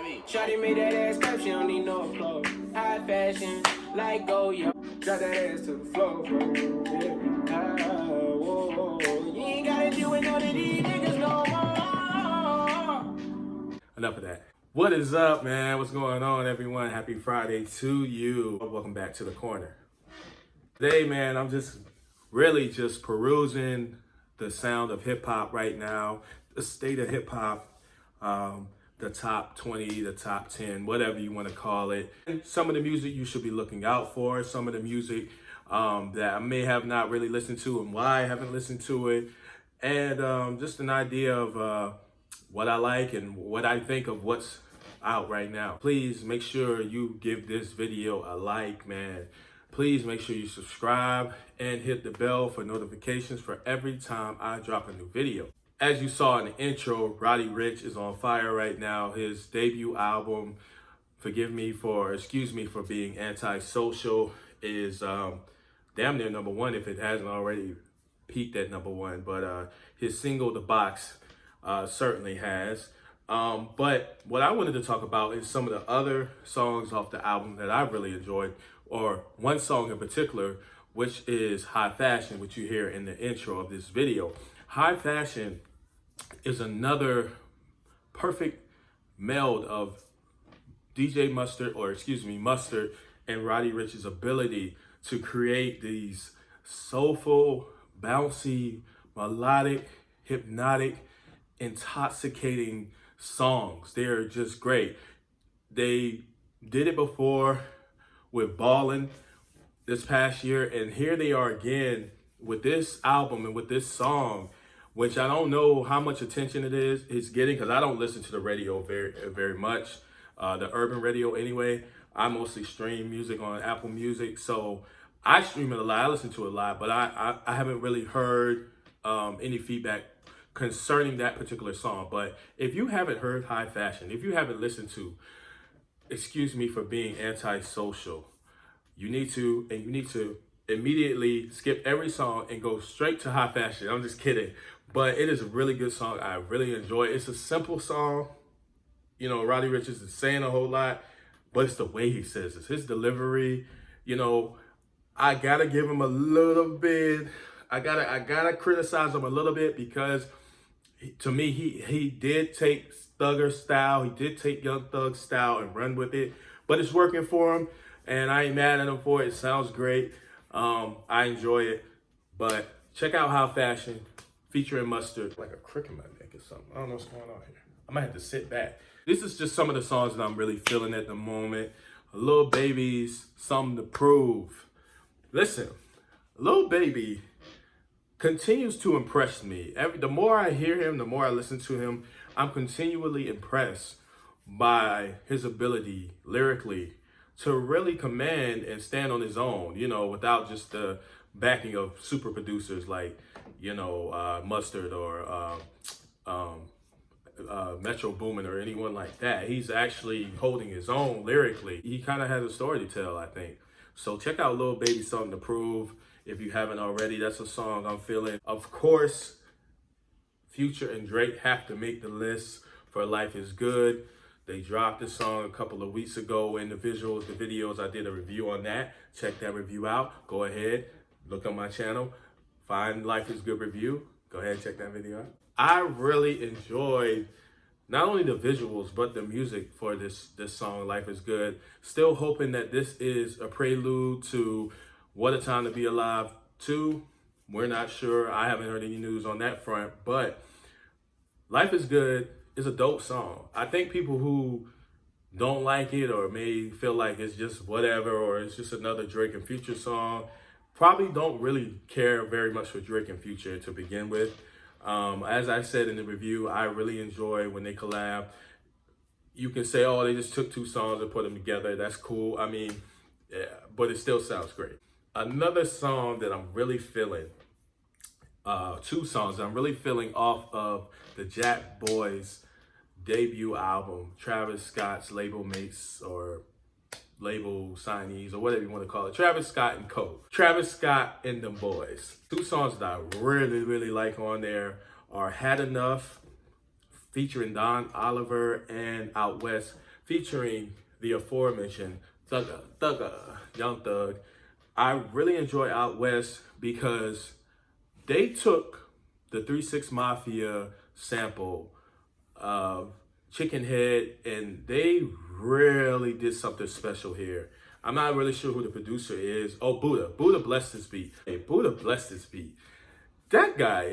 Shawty made that ass clap, she don't need no clothes. High fashion, like go yo. Drop that ass to the floor, bro. Yeah. Whoa. You ain't gotta do it, none of these niggas no more. Enough of that. What is up, man? What's going on, everyone? Happy Friday to you. Welcome back to the corner. Today, man, I'm just perusing the sound of hip hop right now, the state of hip hop, the top 20, the top 10, whatever you want to call it. Some of the music you should be looking out for, some of the music that I may have not really listened to and why I haven't listened to it, and just an idea of what I like and what I think of what's out right now. Please make sure you give this video a like, man. Please make sure you subscribe and hit the bell for notifications for every time I drop a new video. As you saw in the intro, Roddy Ricch is on fire right now. His debut album, excuse me for being antisocial, is damn near #1 if it hasn't already peaked at #1. But his single, The Box, certainly has. But what I wanted to talk about is some of the other songs off the album that I really enjoyed, or one song in particular, which is High Fashion, which you hear in the intro of this video. High Fashion is another perfect meld of Mustard and Roddy Ricch's ability to create these soulful, bouncy, melodic, hypnotic, intoxicating songs. They're just great. They did it before with Ballin' this past year, and here they are again with this album and with this song, which I don't know how much attention it's getting, because I don't listen to the radio very much, the urban radio anyway. I mostly stream music on Apple Music, so I stream it a lot, I listen to it a lot, but I haven't really heard any feedback concerning that particular song. But if you haven't heard High Fashion, if you haven't listened to Excuse Me for Being Antisocial, you need to immediately skip every song and go straight to High Fashion. I'm just kidding. But it is a really good song. I really enjoy it. It's a simple song. You know, Roddy Ricch isn't saying a whole lot, but it's the way he says it. His delivery, you know, I gotta give him a little bit. I gotta criticize him a little bit, because to me, he did take Thugger style. He did take Young Thug style and run with it, but it's working for him, and I ain't mad at him for it. It sounds great. I enjoy it. But check out High Fashion featuring Mustard. Like a crick in my neck or something. I don't know what's going on here. I might have to sit back. This is just some of the songs that I'm really feeling at the moment. Lil Baby's Something to Prove. Listen, Lil Baby continues to impress me. The more I hear him, the more I listen to him, I'm continually impressed by his ability lyrically to really command and stand on his own, you know, without just the backing of super producers like, you know, Mustard or Metro Boomin or anyone like that. He's actually holding his own lyrically. He kind of has a story to tell, I think. So check out Lil Baby Something to Prove if you haven't already. That's a song I'm feeling. Of course, Future and Drake have to make the list for Life is Good. They dropped this song a couple of weeks ago, and the videos, I did a review on that. Check that review out. Go ahead, look on my channel, find Life is Good review. Go ahead and check that video out. I really enjoyed not only the visuals, but the music for this song, Life is Good. Still hoping that this is a prelude to What a Time to Be Alive 2. We're not sure. I haven't heard any news on that front, but Life is Good is a dope song. I think people who don't like it or may feel like it's just whatever, or it's just another Drake and Future song, probably don't really care very much for Drake and Future to begin with. As I said in the review, I really enjoy when they collab. You can say, oh, they just took two songs and put them together. That's cool. I mean, yeah, but it still sounds great. Another song that I'm really feeling, two songs I'm really feeling off of the Jack Boys debut album, Travis Scott's label mates or label signees or whatever you want to call it, Travis Scott and Co. Travis Scott and them boys. Two songs that I really like on there are Had Enough, featuring Don Oliver and Out West, featuring the aforementioned Young Thug. I really enjoy Out West because they took the 3 6 Mafia sample of Chicken Head and they really did something special here. I'm not really sure who the producer is. Oh, Buddha. Buddha blessed this beat. Hey, Buddha blessed this beat. That guy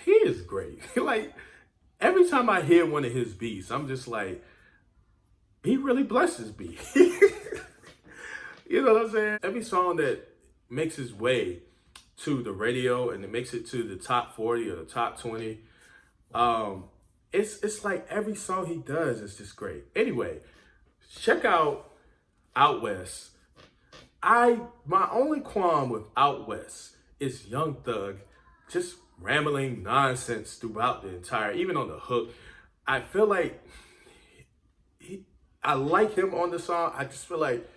he is great. Like, every time I hear one of his beats, I'm just like, he really blessed his beat. You know what I'm saying? Every song that makes its way to the radio and it makes it to the top 40 or the top 20, it's like every song he does is just great. Anyway, check out West. My only qualm with Out West is Young Thug just rambling nonsense throughout the entire, even on the hook. I feel like I like him on the song. I just feel like,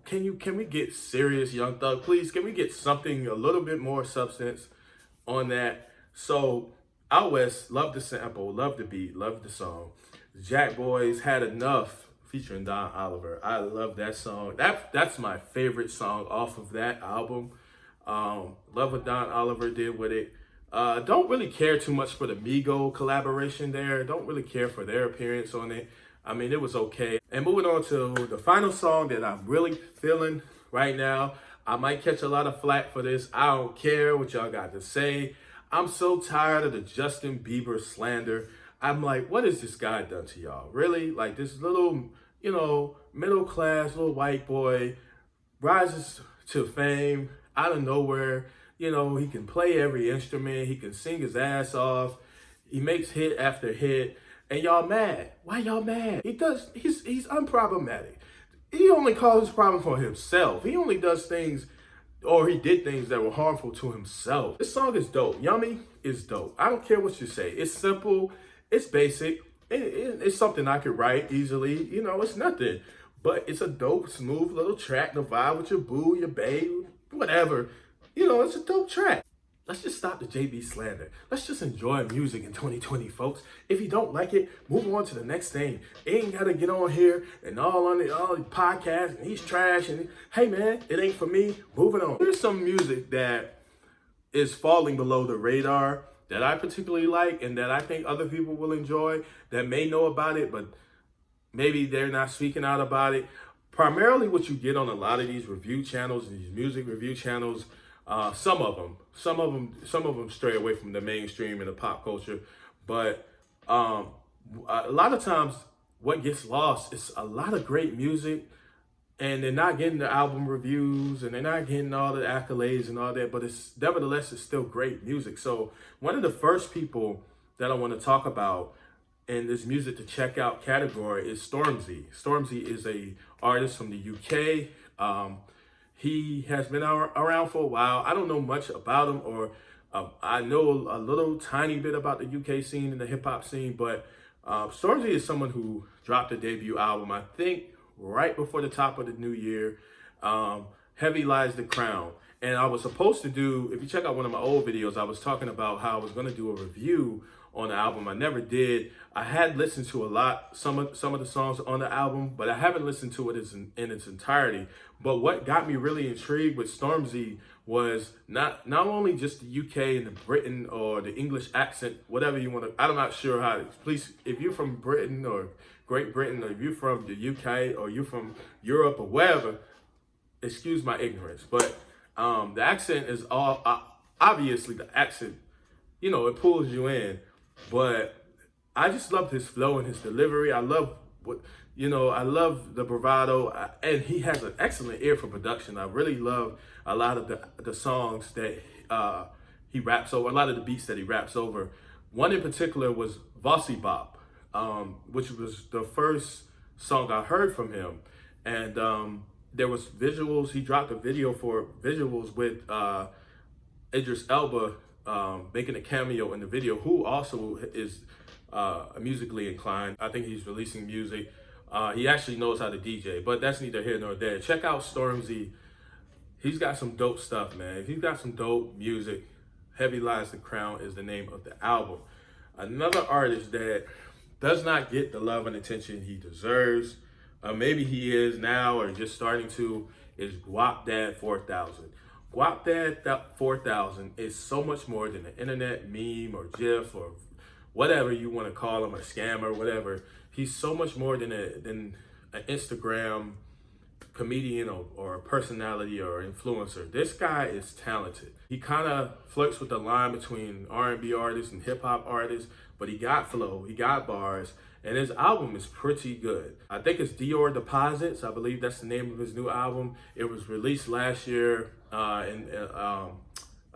can we get serious, Young Thug? Please, can we get something, a little bit more substance on that? So, Out West, love the sample, love the beat, love the song. Jack Boys Had Enough featuring Don Oliver. I love that song. That's my favorite song off of that album. Love what Don Oliver did with it. Don't really care too much for the Migo collaboration there. Don't really care for their appearance on it. I mean, it was okay. And moving on to the final song that I'm really feeling right now. I might catch a lot of flack for this. I don't care what y'all got to say. I'm so tired of the Justin Bieber slander. I'm like, what has this guy done to y'all? Really? Like, this little, middle class little white boy rises to fame out of nowhere. He can play every instrument. He can sing his ass off. He makes hit after hit. And y'all mad. Why y'all mad? He's unproblematic. He only causes problem for himself. He only does things, or he did things that were harmful to himself. This song is dope. Yummy is dope. I don't care what you say. It's simple. It's basic. It's something I could write easily. It's nothing. But it's a dope, smooth little track to vibe with your boo, your babe, whatever. It's a dope track. Let's just stop the JB slander. Let's just enjoy music in 2020, folks. If you don't like it, move on to the next thing. Ain't gotta get on here and all the podcasts and he's trash and hey man, it ain't for me. Moving on. Here's some music that is falling below the radar that I particularly like and that I think other people will enjoy that may know about it, but maybe they're not speaking out about it. Primarily what you get on a lot of these review channels, these music review channels, some of them stray away from the mainstream and the pop culture, but a lot of times what gets lost is a lot of great music and they're not getting the album reviews and they're not getting all the accolades and all that, but nevertheless it's still great music. So one of the first people that I want to talk about in this music to check out category is Stormz. Stormz is a artist from the UK. He has been around for a while. I don't know much about him, or I know a little tiny bit about the UK scene and the hip hop scene, but Stormz is someone who dropped a debut album, I think, right before the top of the new year. Heavy Lies the Crown. And I was supposed to do, if you check out one of my old videos, I was talking about how I was going to do a review on the album. I never did. I had listened to some of the songs on the album, but I haven't listened to it in its entirety. But what got me really intrigued with Stormz was not only just the UK and the Britain or the English accent, whatever you want to, I'm not sure how, please, if you're from Britain or Great Britain, or if you're from the UK or you're from Europe or wherever, excuse my ignorance, but the accent is obviously the accent, it pulls you in, but I just loved his flow and his delivery. I love I love the bravado, and he has an excellent ear for production. I really love a lot of the songs that he raps over, a lot of the beats that he raps over. One in particular was Vossi Bop, which was the first song I heard from him, and there was visuals. He dropped a video for visuals with Idris Elba making a cameo in the video, who also is musically inclined. I think he's releasing music. He actually knows how to DJ, but that's neither here nor there. Check out Stormz. He's got some dope stuff, man. He's got some dope music. Heavy Lies the Crown is the name of the album. Another artist that does not get the love and attention he deserves. Maybe he is now or just starting to, is Guap Dad 4000. Guap Dad 4000 is so much more than an internet meme or GIF or whatever you want to call him, a scammer, whatever. He's so much more than an Instagram comedian or a personality or influencer. This guy is talented. He kind of flirts with the line between R&B artists and hip hop artists, but he got flow, he got bars, and his album is pretty good. I think it's Dior Deposits. I believe that's the name of his new album. It was released last year, I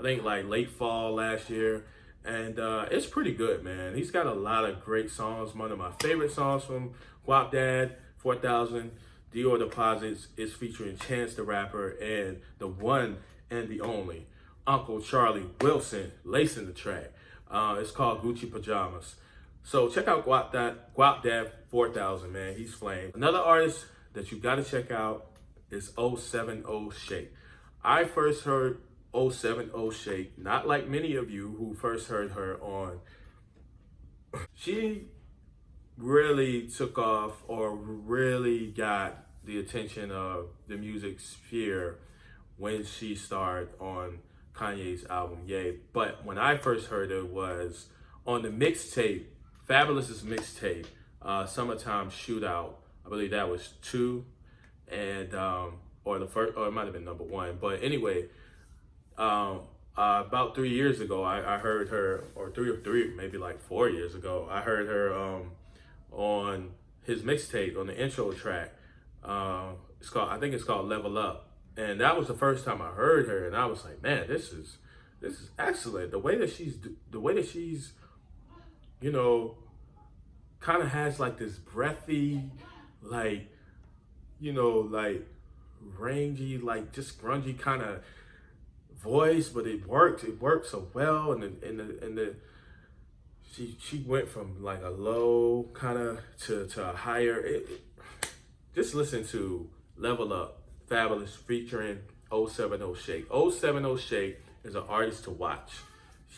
think like late fall last year. And it's pretty good, man. He's got a lot of great songs. One of my favorite songs from Guap Dad 4000, Dior Deposits, is featuring Chance the Rapper and the one and the only Uncle Charlie Wilson lacing the track. It's called Gucci Pajamas. So check out Guap Dad 4000, man. He's flame. Another artist that you gotta check out is 070shake. I first heard 070shake, not like many of you who first heard her on. She really took off or really got the attention of the music sphere when she starred on Kanye's album Ye. But when I first heard her was on the mixtape, Fabulous's mixtape, Summertime Shootout. I believe that was 2, and or the first, or it might have been number 1. But anyway, about 3 years ago, I heard her, or three, maybe like 4 years ago, I heard her on his mixtape on the intro track. I think it's called Level Up, and that was the first time I heard her, and I was like, man, this is excellent. The way that she's, you know, kind of has like this breathy, like, you know, like rangy, like just grungy kind of voice, but it works so well, and she went from like a low kind of to a higher. Just listen to Level Up, Fabulous featuring 070shake. 070shake is an artist to watch.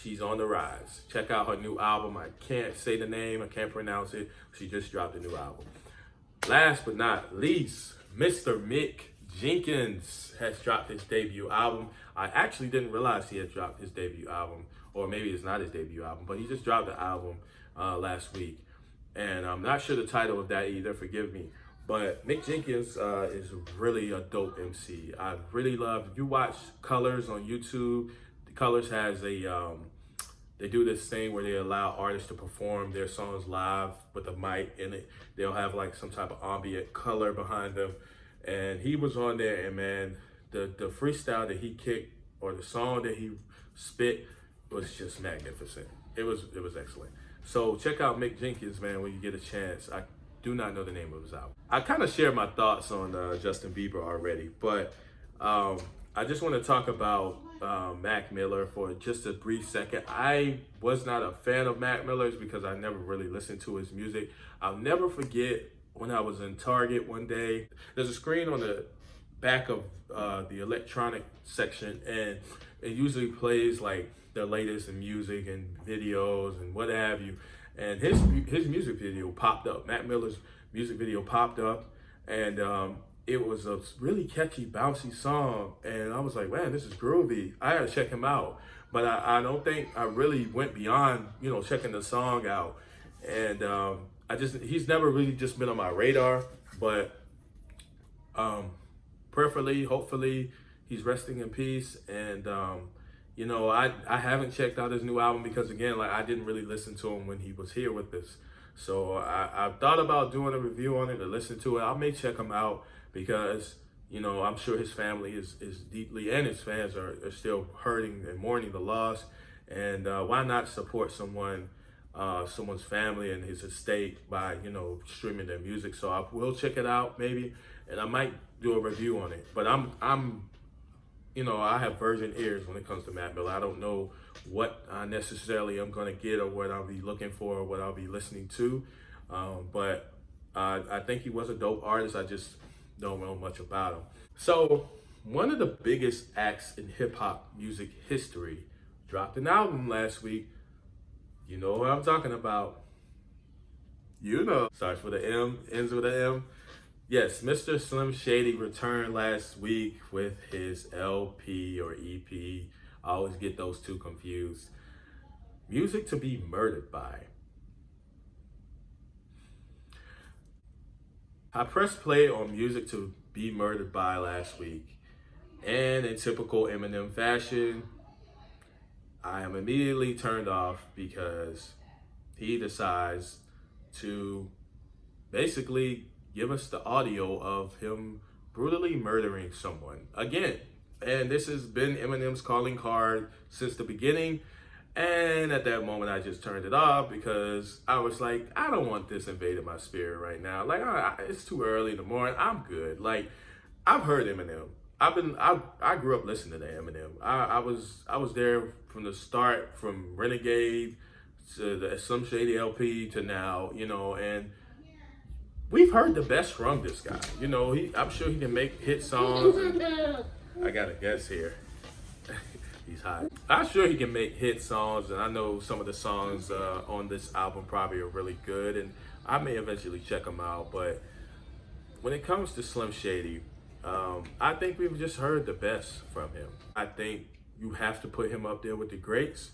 She's on the rise. Check out her new album. I can't say the name, I can't pronounce it. She just dropped a new album. Last but not least, Mr. Mick Jenkins has dropped his debut album. I actually didn't realize he had dropped his debut album, or maybe it's not his debut album, but he just dropped the album last week. And I'm not sure the title of that either, forgive me. But Mick Jenkins is really a dope MC. I really love, if you watch Colors on YouTube, Colors has they do this thing where they allow artists to perform their songs live with a mic in it. They'll have like some type of ambient color behind them. And he was on there, and man, the freestyle that he kicked, or the song that he spit, was just magnificent. It was excellent. So check out Mick Jenkins, man, when you get a chance. I do not know the name of his album. I kind of shared my thoughts on Justin Bieber already, but I just want to talk about Mac Miller for just a brief second. I was not a fan of Mac Miller's because I never really listened to his music. I'll never forget when I was in Target one day. There's a screen on the back of the electronic section, and it usually plays like the latest in music and videos and what have you. And his music video popped up. Mac Miller's music video popped up, and it was a really catchy, bouncy song. And I was like, man, this is groovy. I gotta check him out. But I don't think I really went beyond, you know, checking the song out. And he's never really just been on my radar. But prayerfully, hopefully, he's resting in peace. And you know, I haven't checked out his new album because, again, like, I didn't really listen to him when he was here with us. So I thought about doing a review on it or listen to it. I may check him out because, you know, I'm sure his family is deeply, and his fans are still hurting and mourning the loss. And why not support someone's family and his estate by, you know, streaming their music? So I will check it out maybe, and I might do a review on it. But I'm you know, I have virgin ears when it comes to Mac Miller. I don't know what I necessarily am going to get or what I'll be looking for or what I'll be listening to. But I think he was a dope artist. I just don't know much about him. So one of the biggest acts in hip hop music history dropped an album last week. You know what I'm talking about. You know, starts with an M, ends with an M. Yes, Mr. Slim Shady returned last week with his LP or EP. I always get those two confused. Music to be murdered by. I pressed play on Music to be murdered by last week, and in typical Eminem fashion, I am immediately turned off because he decides to basically give us the audio of him brutally murdering someone again. And this has been Eminem's calling card since the beginning. And at that moment, I just turned it off because I was like, I don't want this invading my spirit right now. Like, it's too early in the morning. I'm good. Like, I've heard Eminem. I grew up listening to Eminem. I was there from the start, from Renegade to the Slim Shady LP to now, you know, and we've heard the best from this guy. You know, I'm sure he can make hit songs. I got a guess here. He's hot. I'm sure he can make hit songs, and I know some of the songs on this album probably are really good, and I may eventually check them out. But when it comes to Slim Shady, I think we've just heard the best from him. I think you have to put him up there with the greats,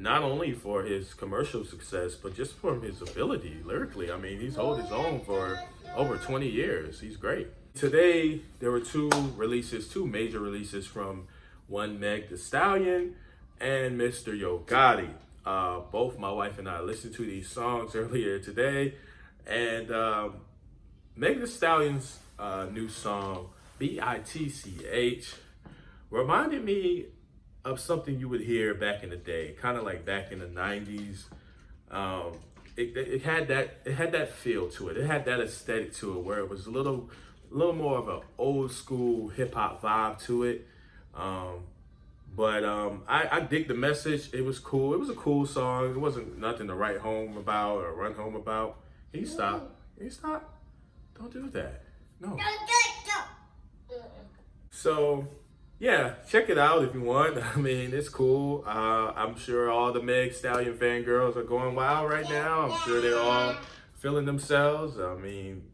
not only for his commercial success, but just for his ability lyrically. I mean, he's held his own for over 20 years. He's great. Today, there were two major releases from one Meg Thee Stallion and Mr. Yogotti. Both my wife and I listened to these songs earlier today, and Meg Thee Stallion's new song, B-I-T-C-H, reminded me of something you would hear back in the day, kind of like back in the 90s. It had that feel to it. It had that aesthetic to it, where it was a little more of an old school hip hop vibe to it. But I dig the message. It was cool. It was a cool song. It wasn't nothing to write home about or run home about. Can you stop? Can you stop? Don't do that. No. So, yeah, check it out if you want. I mean, it's cool. I'm sure all the Meg Stallion fangirls are going wild right now. I'm sure they're all feeling themselves. I mean,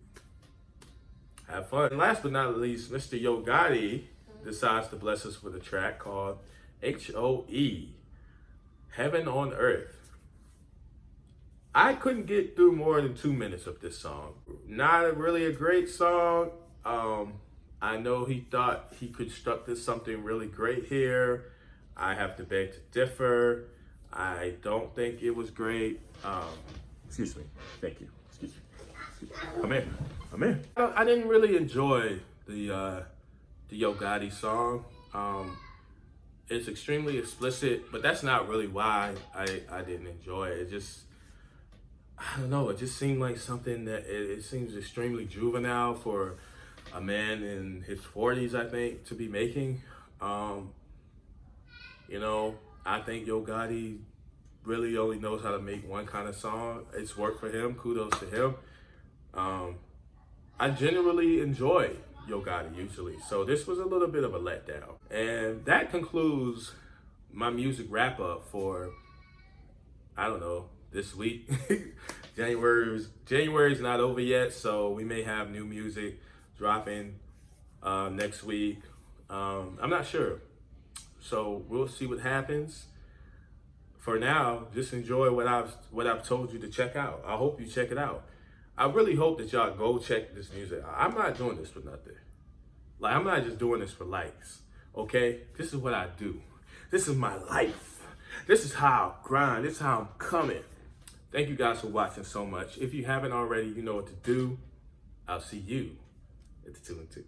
have fun. And last but not least, Mr. Yogotti decides to bless us with a track called HOE, Heaven on Earth. I couldn't get through more than 2 minutes of this song. Not really a great song. I know he thought he constructed something really great here. I have to beg to differ. I don't think it was great. Excuse me. Thank you. Excuse me. I'm in. I didn't really enjoy the Yogotti song. It's extremely explicit, but that's not really why I didn't enjoy it. It just, I don't know, it just seemed like something that it seems extremely juvenile for a man in his 40s, I think, to be making. You know, I think Yogotti really only knows how to make one kind of song. It's worked for him. Kudos to him. I generally enjoy Yogotti usually, so this was a little bit of a letdown. And that concludes my music wrap up for, I don't know, this week. January's not over yet, so we may have new music dropping next week. I'm not sure, so we'll see what happens. For now, just enjoy what I've told you to check out. I hope you check it out. I really hope that y'all go check this music out. I'm not doing this for nothing. Like, I'm not just doing this for likes, okay? This is what I do. This is my life. This is how I grind. This is how I'm coming. Thank you guys for watching so much. If you haven't already, you know what to do. I'll see you at the 2 and 2.